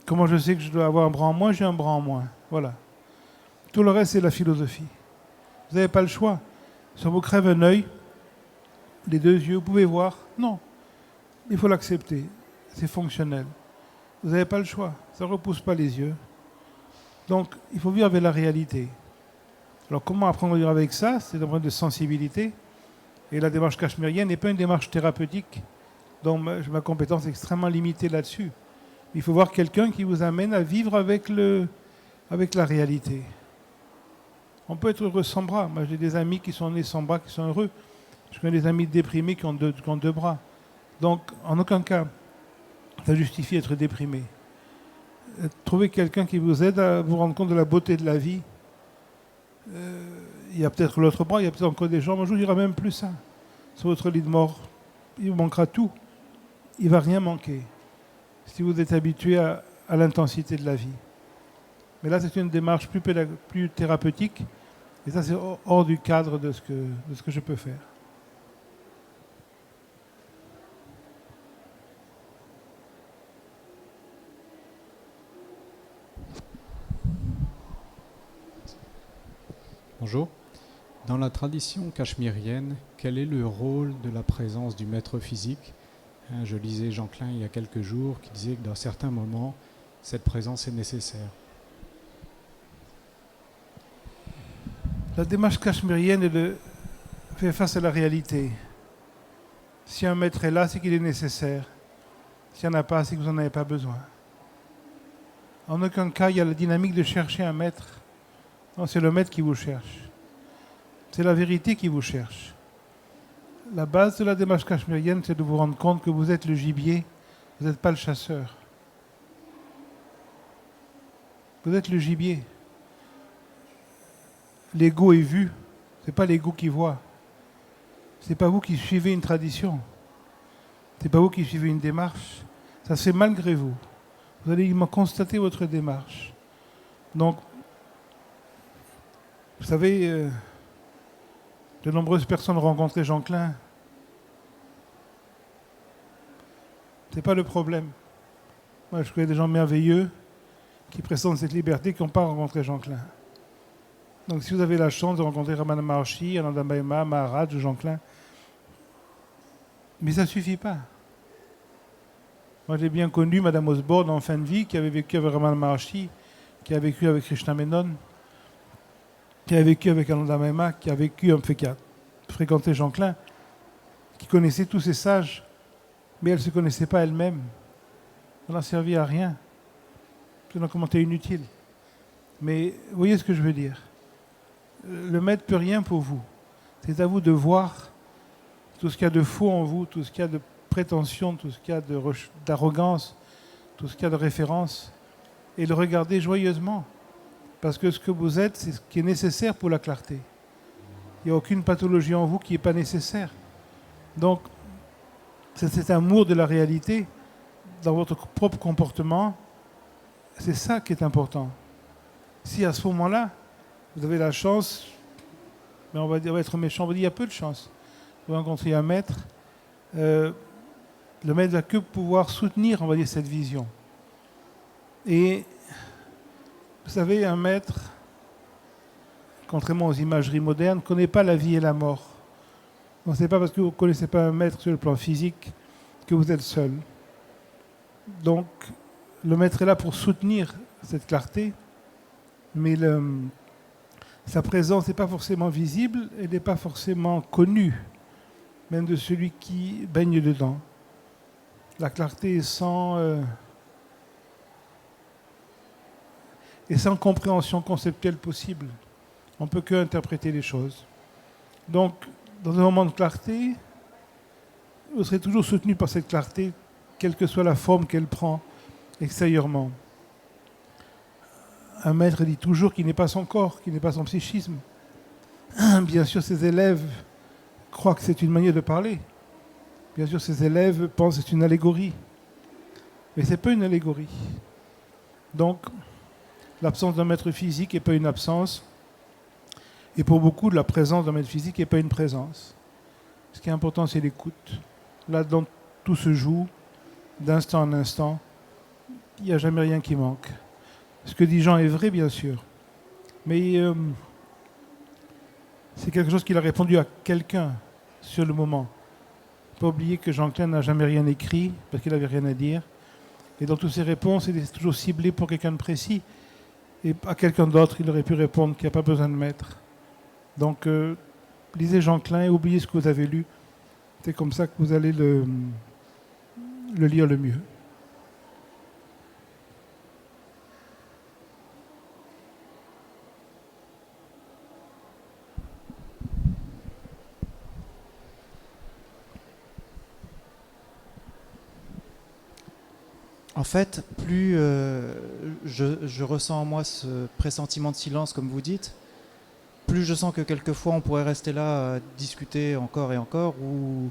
Comment je sais que je dois avoir un bras en moins? J'ai un bras en moins. Voilà. Tout le reste, c'est la philosophie. Vous n'avez pas le choix. Si on vous crève un œil, les deux yeux, vous pouvez voir? Non. Il faut l'accepter. C'est fonctionnel. Vous n'avez pas le choix. Ça ne repousse pas les yeux. Donc, il faut vivre avec la réalité. Alors, comment apprendre à vivre avec ça? C'est un problème de sensibilité. Et la démarche cachemirienne n'est pas une démarche thérapeutique. Donc ma compétence est extrêmement limitée là-dessus. Il faut voir quelqu'un qui vous amène à vivre avec la réalité. On peut être heureux sans bras. Moi, j'ai des amis qui sont nés sans bras, qui sont heureux. Je connais des amis déprimés qui ont deux bras. Donc, en aucun cas, ça justifie être déprimé. Trouver quelqu'un qui vous aide à vous rendre compte de la beauté de la vie. Il y a peut-être l'autre bras, il y a peut-être encore des jambes. Un jour, il n'y aura même plus ça. Sur votre lit de mort, il vous manquera tout. Il ne va rien manquer. Si vous êtes habitué à l'intensité de la vie. Mais là, c'est une démarche plus thérapeutique. Et ça, c'est hors du cadre de ce que je peux faire. Bonjour. Dans la tradition cachemirienne, quel est le rôle de la présence du maître physique ? Je lisais Jean Klein il y a quelques jours qui disait que dans certains moments, cette présence est nécessaire. La démarche cachemirienne fait face à la réalité. Si un maître est là, c'est qu'il est nécessaire. S'il n'y en a pas, c'est que vous n'en avez pas besoin. En aucun cas, il y a la dynamique de chercher un maître. Non, c'est le maître qui vous cherche. C'est la vérité qui vous cherche. La base de la démarche cachemirienne, c'est de vous rendre compte que vous êtes le gibier, vous n'êtes pas le chasseur. Vous êtes le gibier. L'ego est vu, ce n'est pas l'ego qui voit. Ce n'est pas vous qui suivez une tradition. Ce n'est pas vous qui suivez une démarche. Ça se fait malgré vous. Vous allez constater votre démarche. Donc, vous savez, de nombreuses personnes ont rencontré Jean Klein. Ce n'est pas le problème. Moi, je connais des gens merveilleux qui présentent cette liberté qui n'ont pas rencontré Jean Klein. Donc, si vous avez la chance de rencontrer Ramana Maharshi, Ananda Mahima, Maharaj ou Jean Klein, mais ça ne suffit pas. Moi, j'ai bien connu Madame Osborne en fin de vie, qui avait vécu avec Ramana Maharshi, qui a vécu avec Krishna Menon, qui a vécu avec Ananda Mahima, qui a fréquenté Jean Klein, qui connaissait tous ces sages, mais elle ne se connaissait pas elle-même. Elle n'a servi à rien. C'est un commentaire inutile. Mais vous voyez ce que je veux dire. Le maître ne peut rien pour vous. C'est à vous de voir tout ce qu'il y a de faux en vous, tout ce qu'il y a de prétention, tout ce qu'il y a d'arrogance, tout ce qu'il y a de référence, et le regarder joyeusement. Parce que ce que vous êtes, c'est ce qui est nécessaire pour la clarté. Il n'y a aucune pathologie en vous qui n'est pas nécessaire. Donc, c'est cet amour de la réalité dans votre propre comportement. C'est ça qui est important. Si à ce moment-là, vous avez la chance, mais on va être méchant, on va dire il y a peu de chance. Vous rencontrez un maître, le maître va que pouvoir soutenir, on va dire, cette vision. Et vous savez, un maître, contrairement aux imageries modernes, ne connaît pas la vie et la mort. Donc, ce n'est pas parce que vous ne connaissez pas un maître sur le plan physique que vous êtes seul. Donc, le maître est là pour soutenir cette clarté, mais sa présence n'est pas forcément visible, elle n'est pas forcément connue, même de celui qui baigne dedans. La clarté est sans compréhension conceptuelle possible. On ne peut que interpréter les choses. Donc, dans un moment de clarté, vous serez toujours soutenu par cette clarté, quelle que soit la forme qu'elle prend extérieurement. Un maître dit toujours qu'il n'est pas son corps, qu'il n'est pas son psychisme. Bien sûr, ses élèves croient que c'est une manière de parler. Bien sûr, ses élèves pensent que c'est une allégorie. Mais ce n'est pas une allégorie. Donc, l'absence d'un maître physique n'est pas une absence. Et pour beaucoup, la présence d'un maître physique n'est pas une présence. Ce qui est important, c'est l'écoute. Là-dedans, tout se joue, d'instant en instant. Il n'y a jamais rien qui manque. Ce que dit Jean est vrai, bien sûr. Mais c'est quelque chose qu'il a répondu à quelqu'un sur le moment. Il ne faut pas oublier que Jean Klein n'a jamais rien écrit, parce qu'il n'avait rien à dire. Et dans toutes ses réponses, il est toujours ciblé pour quelqu'un de précis. Et à quelqu'un d'autre, il aurait pu répondre qu'il n'y a pas besoin de maître. Donc, lisez Jean Klein et oubliez ce que vous avez lu. C'est comme ça que vous allez le lire le mieux. En fait, plus je ressens en moi ce pressentiment de silence, comme vous dites, plus je sens que quelquefois on pourrait rester là à discuter encore et encore, ou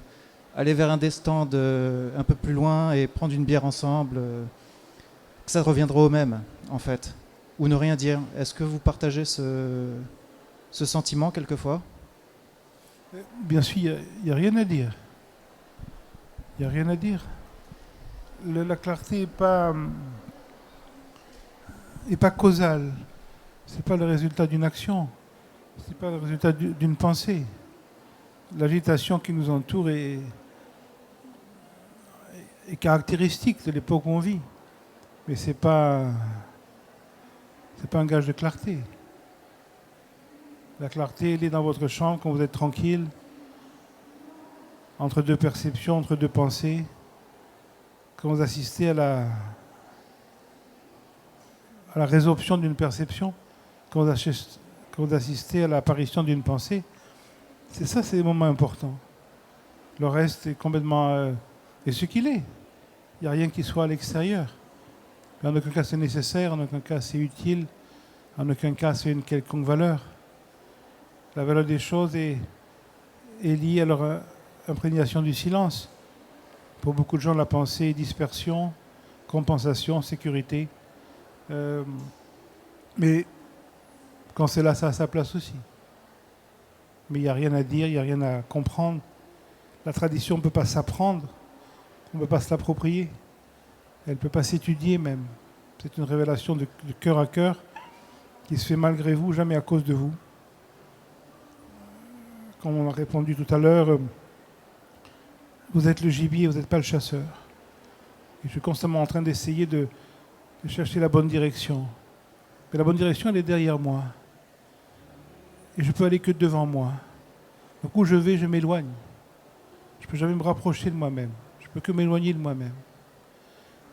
aller vers un des stands un peu plus loin et prendre une bière ensemble, que ça reviendra au même, en fait. Ou ne rien dire. Est-ce que vous partagez ce sentiment quelquefois? Bien sûr, il n'y a rien à dire. Il n'y a rien à dire. La clarté n'est pas causale. Ce n'est pas le résultat d'une action. Ce n'est pas le résultat d'une pensée. L'agitation qui nous entoure est caractéristique de l'époque où on vit. Mais ce n'est pas un gage de clarté. La clarté, elle est dans votre chambre quand vous êtes tranquille, entre deux perceptions, entre deux pensées, quand vous assistez à la résorption d'une perception, quand vous assistez à l'apparition d'une pensée. C'est ça, c'est des moments importants. Le reste est complètement... est ce qu'il est. Il n'y a rien qui soit à l'extérieur. En aucun cas c'est nécessaire, en aucun cas c'est utile, en aucun cas c'est une quelconque valeur. La valeur des choses est liée à leur imprégnation du silence. Pour beaucoup de gens, la pensée est dispersion, compensation, sécurité. Mais quand c'est là, ça a sa place aussi. Mais il n'y a rien à dire, il n'y a rien à comprendre. La tradition ne peut pas s'apprendre, on ne peut pas se l'approprier. Elle ne peut pas s'étudier même. C'est une révélation de cœur à cœur qui se fait malgré vous, jamais à cause de vous. Comme on a répondu tout à l'heure, vous êtes le gibier, vous n'êtes pas le chasseur. Et je suis constamment en train d'essayer de chercher la bonne direction. Mais la bonne direction, elle est derrière moi. Et je peux aller que devant moi. Donc où je vais, je m'éloigne. Je ne peux jamais me rapprocher de moi-même. Je ne peux que m'éloigner de moi-même.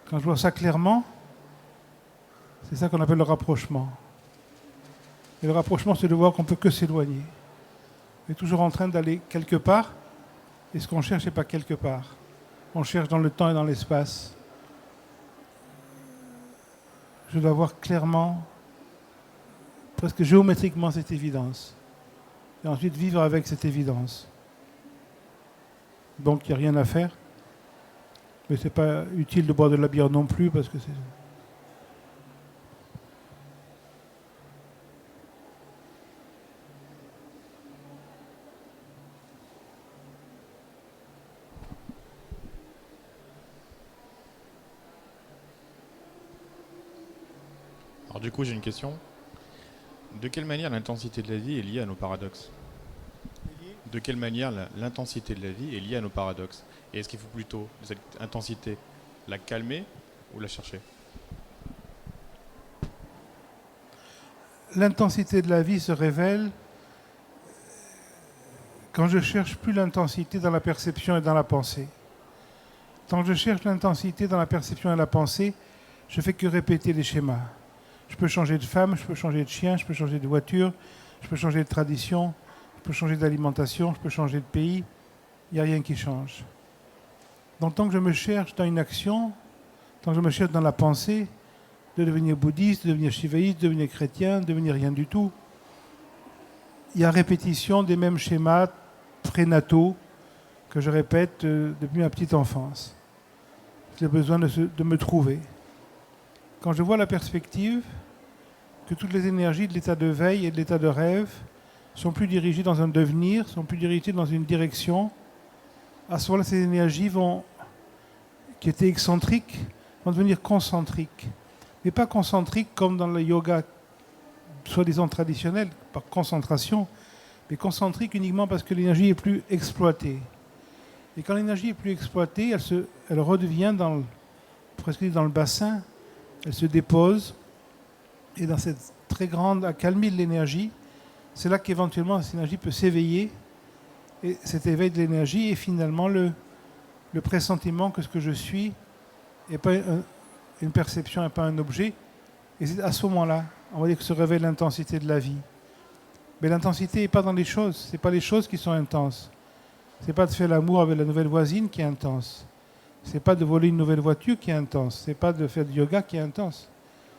Quand je vois ça clairement, c'est ça qu'on appelle le rapprochement. Et le rapprochement, c'est de voir qu'on ne peut que s'éloigner. On est toujours en train d'aller quelque part, et ce qu'on cherche n'est pas quelque part. On cherche dans le temps et dans l'espace. Je dois voir clairement, presque géométriquement, cette évidence. Et ensuite vivre avec cette évidence. Donc il n'y a rien à faire. Mais ce n'est pas utile de boire de la bière non plus, parce que c'est... Alors du coup, j'ai une question. De quelle manière l'intensité de la vie est liée à nos paradoxes? De quelle manière l'intensité de la vie est liée à nos paradoxes? Et est-ce qu'il faut plutôt, cette intensité, la calmer ou la chercher? L'intensité de la vie se révèle quand je cherche plus l'intensité dans la perception et dans la pensée. Quand je cherche l'intensité dans la perception et la pensée, je fais que répéter les schémas. Je peux changer de femme, je peux changer de chien, je peux changer de voiture, je peux changer de tradition, je peux changer d'alimentation, je peux changer de pays. Il n'y a rien qui change. Donc tant que je me cherche dans une action, tant que je me cherche dans la pensée, de devenir bouddhiste, de devenir shivaïste, de devenir chrétien, de devenir rien du tout, il y a répétition des mêmes schémas prénataux que je répète depuis ma petite enfance. J'ai besoin de me trouver. Quand je vois la perspective que toutes les énergies de l'état de veille et de l'état de rêve sont plus dirigées dans un devenir, sont plus dirigées dans une direction, à ce moment-là, ces énergies qui étaient excentriques, vont devenir concentriques. Mais pas concentriques comme dans le yoga soi-disant traditionnel, par concentration, mais concentriques uniquement parce que l'énergie est plus exploitée. Et quand l'énergie est plus exploitée, elle redevient presque dans le bassin, elle se dépose, et dans cette très grande accalmie de l'énergie, c'est là qu'éventuellement cette énergie peut s'éveiller, et cet éveil de l'énergie est finalement le le pressentiment que ce que je suis n'est pas une perception, n'est pas un objet. Et c'est à ce moment-là, on va dire que se révèle l'intensité de la vie. Mais l'intensité n'est pas dans les choses. Ce n'est pas les choses qui sont intenses. Ce n'est pas de faire l'amour avec la nouvelle voisine qui est intense. Ce n'est pas de voler une nouvelle voiture qui est intense. Ce n'est pas de faire du yoga qui est intense.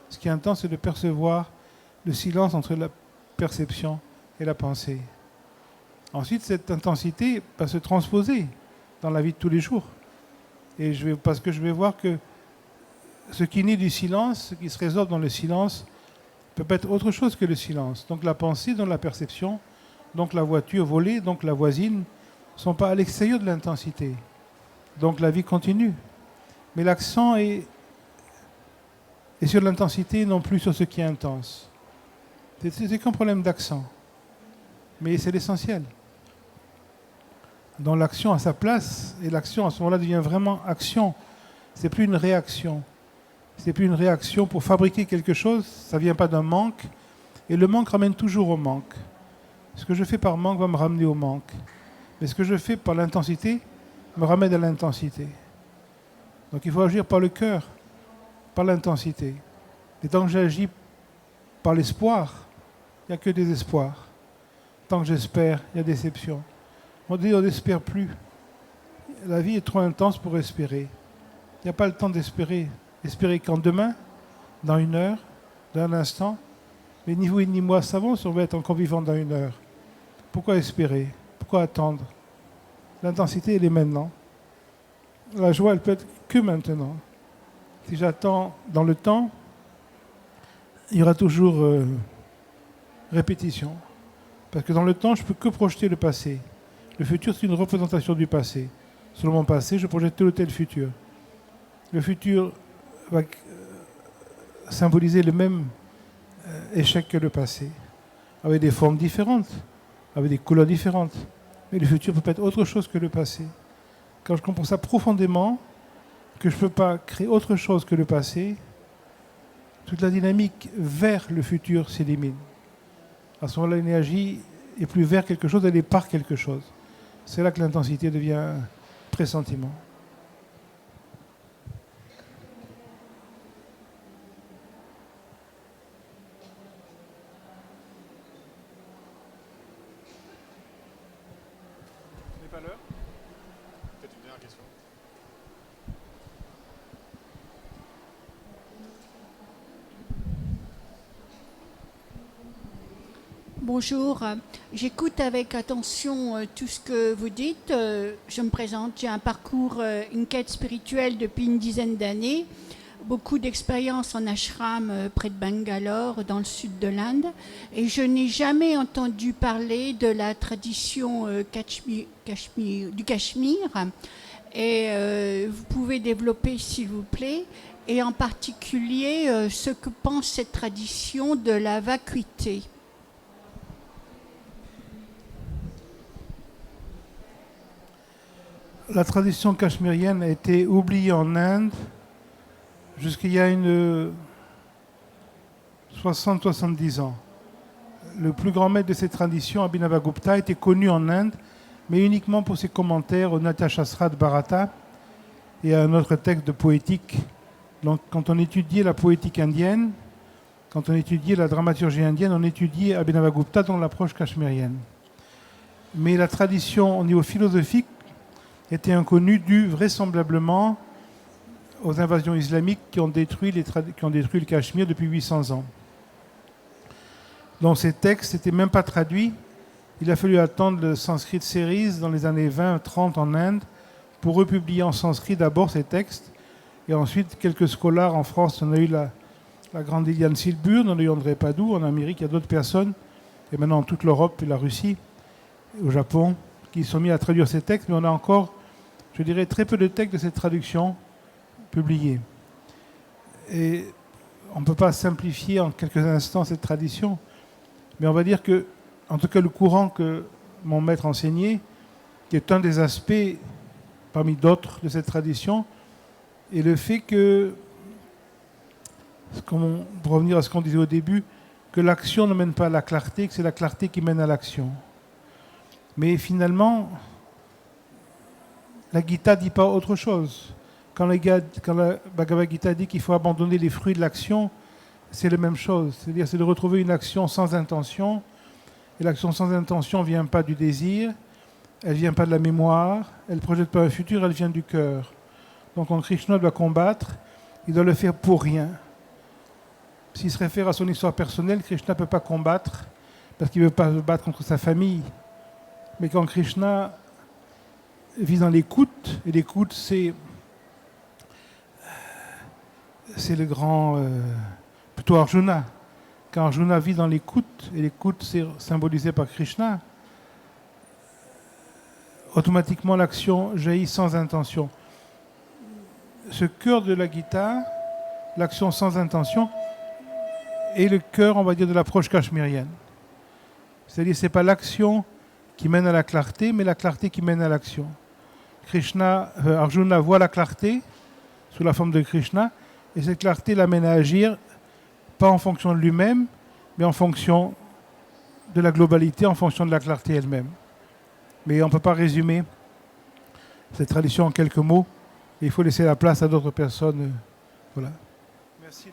Ce qui est intense, c'est de percevoir le silence entre la perception et la pensée. Ensuite, cette intensité va se transposer dans la vie de tous les jours. Et parce que je vais voir que ce qui naît du silence, ce qui se résorbe dans le silence, peut être autre chose que le silence. Donc la pensée, donc la perception, donc la voiture volée, donc la voisine, ne sont pas à l'extérieur de l'intensité. Donc la vie continue. Mais l'accent est sur l'intensité, non plus sur ce qui est intense. C'est qu'un problème d'accent. Mais c'est l'essentiel. Donc l'action a sa place, et l'action à ce moment-là devient vraiment action. C'est plus une réaction. C'est plus une réaction pour fabriquer quelque chose, ça ne vient pas d'un manque, et le manque ramène toujours au manque. Ce que je fais par manque va me ramener au manque. Mais ce que je fais par l'intensité me ramène à l'intensité. Donc il faut agir par le cœur, par l'intensité. Et tant que j'agis par l'espoir, il n'y a que des espoirs. Tant que j'espère, il y a déception. On dit on n'espère plus. La vie est trop intense pour espérer. Il n'y a pas le temps d'espérer. Espérer quand demain, dans 1 heure, dans un instant. Mais ni vous ni moi savons si on va être encore vivant dans 1 heure. Pourquoi espérer? Pourquoi attendre? L'intensité, elle est maintenant. La joie, elle peut être que maintenant. Si j'attends dans le temps, il y aura toujours répétition. Parce que dans le temps, je ne peux que projeter le passé. Le futur, c'est une représentation du passé. Selon mon passé, je projette tel ou tel futur. Le futur va symboliser le même échec que le passé, avec des formes différentes, avec des couleurs différentes. Mais le futur peut être autre chose que le passé. Quand je comprends ça profondément, que je ne peux pas créer autre chose que le passé, toute la dynamique vers le futur s'élimine. À ce moment-là, l'énergie est plus vers quelque chose, elle est par quelque chose. C'est là que l'intensité devient pressentiment. Bonjour, j'écoute avec attention tout ce que vous dites. Je me présente, j'ai un parcours, une quête spirituelle depuis une dizaine d'années, beaucoup d'expérience en ashram près de Bangalore, dans le sud de l'Inde, et je n'ai jamais entendu parler de la tradition du Cachemire. Et vous pouvez développer, s'il vous plaît, et en particulier ce que pense cette tradition de la vacuité. La tradition cachemirienne a été oubliée en Inde jusqu'il y a 60-70 ans. Le plus grand maître de cette tradition, Abhinavagupta, était connu en Inde, mais uniquement pour ses commentaires au Natyashastra de Bharata et à un autre texte de poétique. Donc, quand on étudiait la poétique indienne, quand on étudiait la dramaturgie indienne, on étudiait Abhinavagupta dans l'approche cachemirienne. Mais la tradition au niveau philosophique était inconnue due vraisemblablement aux invasions islamiques qui ont détruit le Cachemire depuis 800 ans. Donc ces textes n'étaient même pas traduits. Il a fallu attendre le Sanskrit Series dans les années 20-30 en Inde pour republier en sanskrit d'abord ces textes. Et ensuite, quelques scholars en France, on a eu la grande Liliane Silburn, on a eu André Padoue, en Amérique, il y a d'autres personnes, et maintenant en toute l'Europe et la Russie, au Japon, qui sont mis à traduire ces textes, mais on a encore, je dirais, très peu de textes de cette traduction publiés. Et on ne peut pas simplifier en quelques instants cette tradition, mais on va dire que, en tout cas, le courant que mon maître enseignait, qui est un des aspects, parmi d'autres, de cette tradition, est le fait que, pour revenir à ce qu'on disait au début, que l'action ne mène pas à la clarté, que c'est la clarté qui mène à l'action. Mais finalement, La Gita ne dit pas autre chose. Quand la Bhagavad Gita dit qu'il faut abandonner les fruits de l'action, c'est la même chose. C'est-à-dire, c'est de retrouver une action sans intention. Et l'action sans intention ne vient pas du désir, elle ne vient pas de la mémoire, elle ne projette pas un futur, elle vient du cœur. Donc quand Krishna doit combattre, il doit le faire pour rien. S'il se réfère à son histoire personnelle, Krishna ne peut pas combattre parce qu'il ne veut pas se battre contre sa famille. Mais quand Krishna vit dans l'écoute, et l'écoute c'est le grand, plutôt Arjuna. Quand Arjuna vit dans l'écoute, et l'écoute c'est symbolisé par Krishna, automatiquement l'action jaillit sans intention. Ce cœur de la Gita, l'action sans intention, est le cœur, on va dire, de l'approche kashmirienne. C'est-à-dire, ce n'est pas l'action qui mène à la clarté, mais la clarté qui mène à l'action. Arjuna voit la clarté sous la forme de Krishna, et cette clarté l'amène à agir, pas en fonction de lui-même, mais en fonction de la globalité, en fonction de la clarté elle-même. Mais on ne peut pas résumer cette tradition en quelques mots. Il faut laisser la place à d'autres personnes. Voilà. Merci.